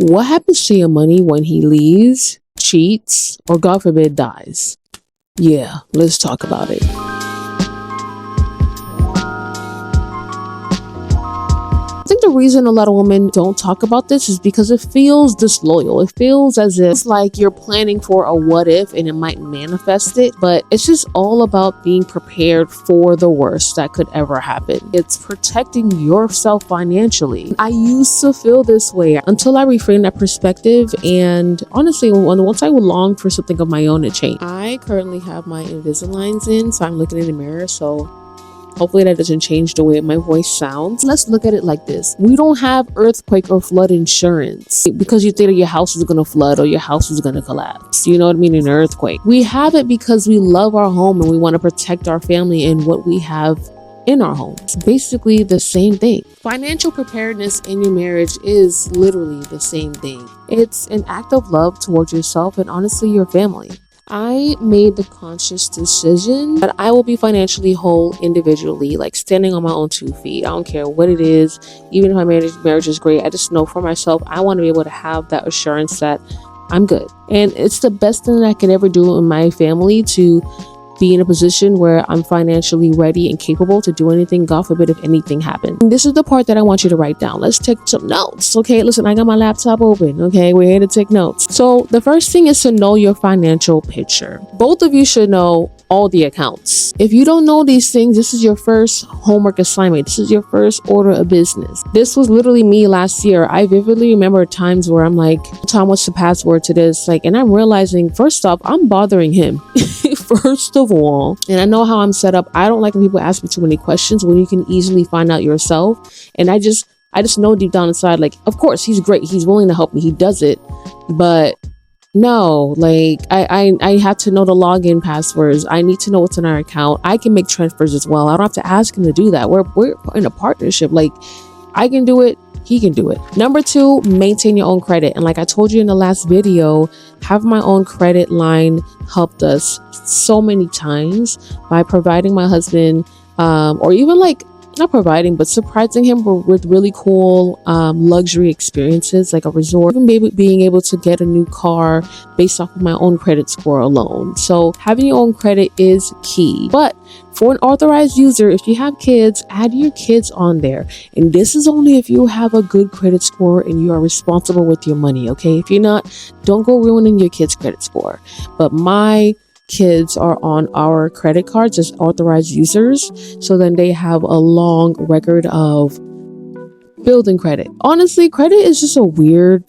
What happens to your money when he leaves, cheats, or God forbid dies? Yeah, let's talk about it. I think the reason a lot of women don't talk about this is because it feels disloyal. It feels as if it's like you're planning for a what if and it might manifest it, but it's just all about being prepared for the worst that could ever happen. It's protecting yourself financially. I used to feel this way until I reframed that perspective, and honestly, once I would long for something of my own to change. I currently have my Invisaligns in, so I'm looking in the mirror, so hopefully that doesn't change the way my voice sounds. Let's look at it like this. We don't have earthquake or flood insurance because you think that your house is going to flood or your house is going to collapse. You know what I mean? An earthquake. We have it because we love our home and we want to protect our family and what we have in our home. It's basically the same thing. Financial preparedness in your marriage is literally the same thing. It's an act of love towards yourself and honestly your family. I made the conscious decision that I will be financially whole individually, like standing on my own 2 feet. I don't care what it is. Even if my marriage is great, I just know for myself, I want to be able to have that assurance that I'm good. And it's the best thing that I could ever do in my family to be in a position where I'm financially ready and capable to do anything, God forbid, if anything happened. And this is the part that I want you to write down. Let's take some notes. Okay, listen, I got my laptop open. Okay, we're here to take notes. So the first thing is to know your financial picture. Both of you should know all the accounts. If you don't know these things, this is your first homework assignment. This is your first order of business. This was literally me last year. I vividly remember times where I'm like, Tom, what's the password to this? Like, and I'm realizing, first off, I'm bothering him. First of all, and I know how I'm set up. I don't like when people ask me too many questions when you can easily find out yourself. And I just know deep down inside, like, of course, he's great. He's willing to help me. He does it. But no, like, I have to know the login passwords. I need to know what's in our account. I can make transfers as well. I don't have to ask him to do that. We're in a partnership. Like, I can do it. He can do it. Number 2, maintain your own credit. And like I told you in the last video, have my own credit line helped us so many times by providing my husband, or even like not providing, but surprising him with really cool luxury experiences like a resort, even being able to get a new car based off of my own credit score alone. So having your own credit is key. But for an authorized user, if you have kids, add your kids on there. And this is only if you have a good credit score and you are responsible with your money, okay? If you're not, don't go ruining your kids' credit score. But my kids are on our credit cards as authorized users, so then they have a long record of building credit. Honestly, credit is just a weird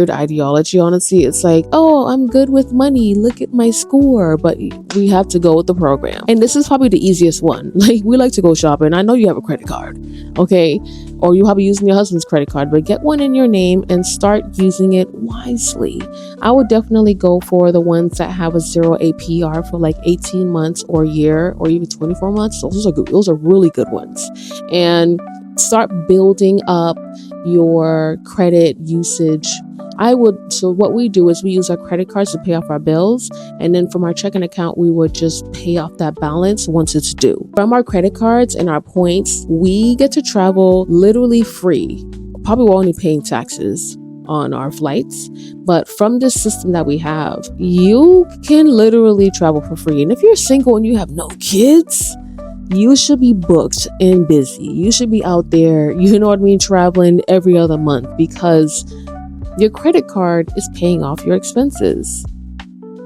ideology. Honestly, it's like, oh, I'm good with money, look at my score, but we have to go with the program. And this is probably the easiest one. Like, we like to go shopping. I know you have a credit card, okay? Or you probably using your husband's credit card, but get one in your name and start using it wisely. I would definitely go for the ones that have a 0 APR for like 18 months or a year or even 24 months. Those are really good ones. And start building up your credit usage. So what we do is we use our credit cards to pay off our bills, and then from our checking account we would just pay off that balance once it's due. From our credit cards and our points, we get to travel literally free. Probably we're only paying taxes on our flights, but from this system that we have, you can literally travel for free. And if you're single and you have no kids, you should be booked and busy. You should be out there, you know what I mean, traveling every other month, because your credit card is paying off your expenses.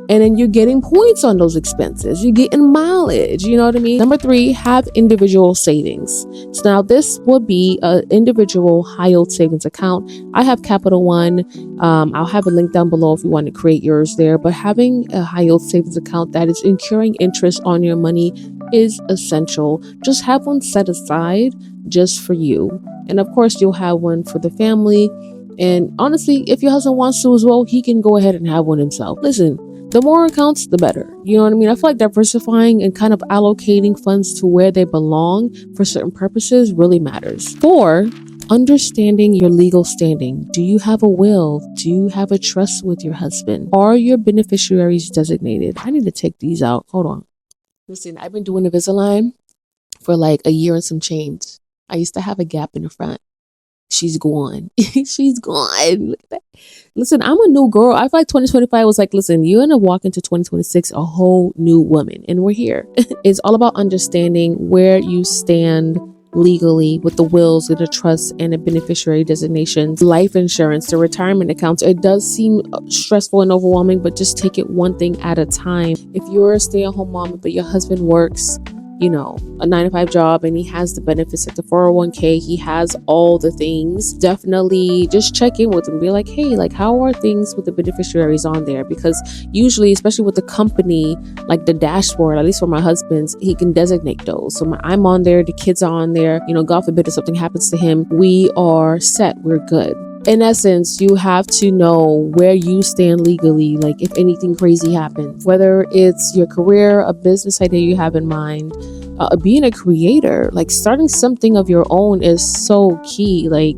And then you're getting points on those expenses. You're getting mileage, you know what I mean? Number 3, have individual savings. So now this would be an individual high yield savings account. I have Capital One. I'll have a link down below if you want to create yours there. But having a high yield savings account that is incurring interest on your money is essential. Just have one set aside just for you. And of course, you'll have one for the family. And honestly, if your husband wants to as well, he can go ahead and have one himself. Listen, the more accounts, the better. You know what I mean? I feel like diversifying and kind of allocating funds to where they belong for certain purposes really matters. 4, understanding your legal standing. Do you have a will? Do you have a trust with your husband? Are your beneficiaries designated? I need to take these out. Hold on. Listen, I've been doing Invisalign for like a year and some change. I used to have a gap in the front. she's gone. She's gone. Look at that. Listen, I'm a new girl. I feel like 2025 was like, listen, you're gonna walk into 2026 a whole new woman, and we're here. It's all about understanding where you stand legally with the wills and the trusts and the beneficiary designations, life insurance, the retirement accounts. It does seem stressful and overwhelming, but just take it one thing at a time. If you're a stay-at-home mom but your husband works, you know, a 9-to-5 job, and he has the benefits like the 401k, he has all the things, definitely just check in with him. Be like, hey, like, how are things with the beneficiaries on there? Because usually, especially with the company, like the dashboard, at least for my husband's, he can designate those. So I'm on there, the kids are on there, you know, God forbid if something happens to him, we are set, we're good. In essence, you have to know where you stand legally, like if anything crazy happens, whether it's your career, a business idea you have in mind, being a creator, like starting something of your own is so key. Like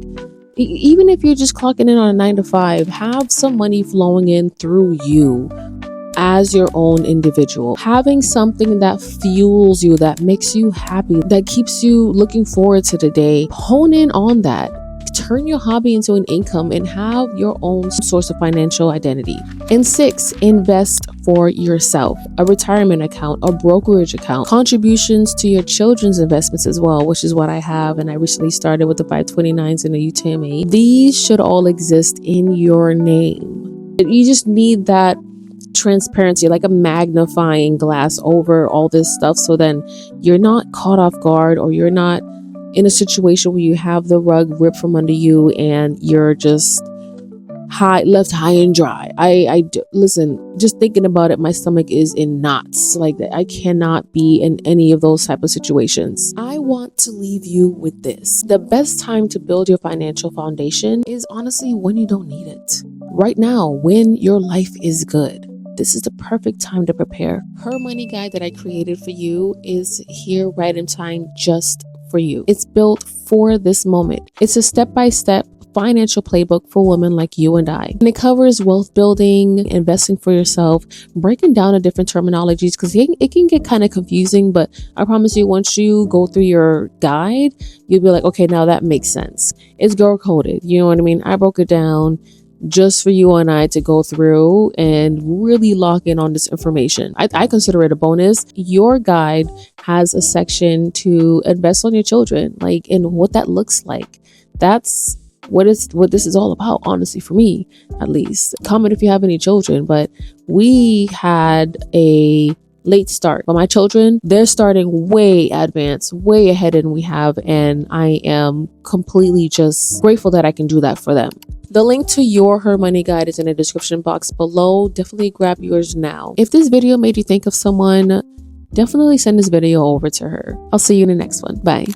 even if you're just clocking in on a 9-to-5, have some money flowing in through you as your own individual. Having something that fuels you, that makes you happy, that keeps you looking forward to the day, hone in on that. Turn your hobby into an income and have your own source of financial identity. And 6, invest for yourself. A retirement account, a brokerage account, contributions to your children's investments as well, which is what I have. And I recently started with the 529s and the UTMA. These should all exist in your name. You just need that transparency, like a magnifying glass over all this stuff, so then you're not caught off guard, or you're not in a situation where you have the rug ripped from under you and you're just left high and dry. Listen, just thinking about it, my stomach is in knots. Like that, I cannot be in any of those type of situations. I want to leave you with this. The best time to build your financial foundation is honestly when you don't need it. Right now, when your life is good. This is the perfect time to prepare. Her money guide that I created for you is here right in time just for you. It's built for this moment. It's a step-by-step financial playbook for women like you and I. And it covers wealth building, investing for yourself, breaking down the different terminologies, because it can get kind of confusing, but I promise you, once you go through your guide, you'll be like, okay, now that makes sense. It's girl coded. You know what I mean? I broke it down just for you and I to go through and really lock in on this information. I consider it a bonus. Your guide has a section to invest on your children, like, and what that looks like. That's what this is all about, honestly, for me, at least. Comment if you have any children, but we had a late start. But my children, they're starting way advanced, way ahead than we have, and I am completely just grateful that I can do that for them. The link to Her Money Guide is in the description box below. Definitely grab yours now. If this video made you think of someone, definitely send this video over to her. I'll see you in the next one. Bye.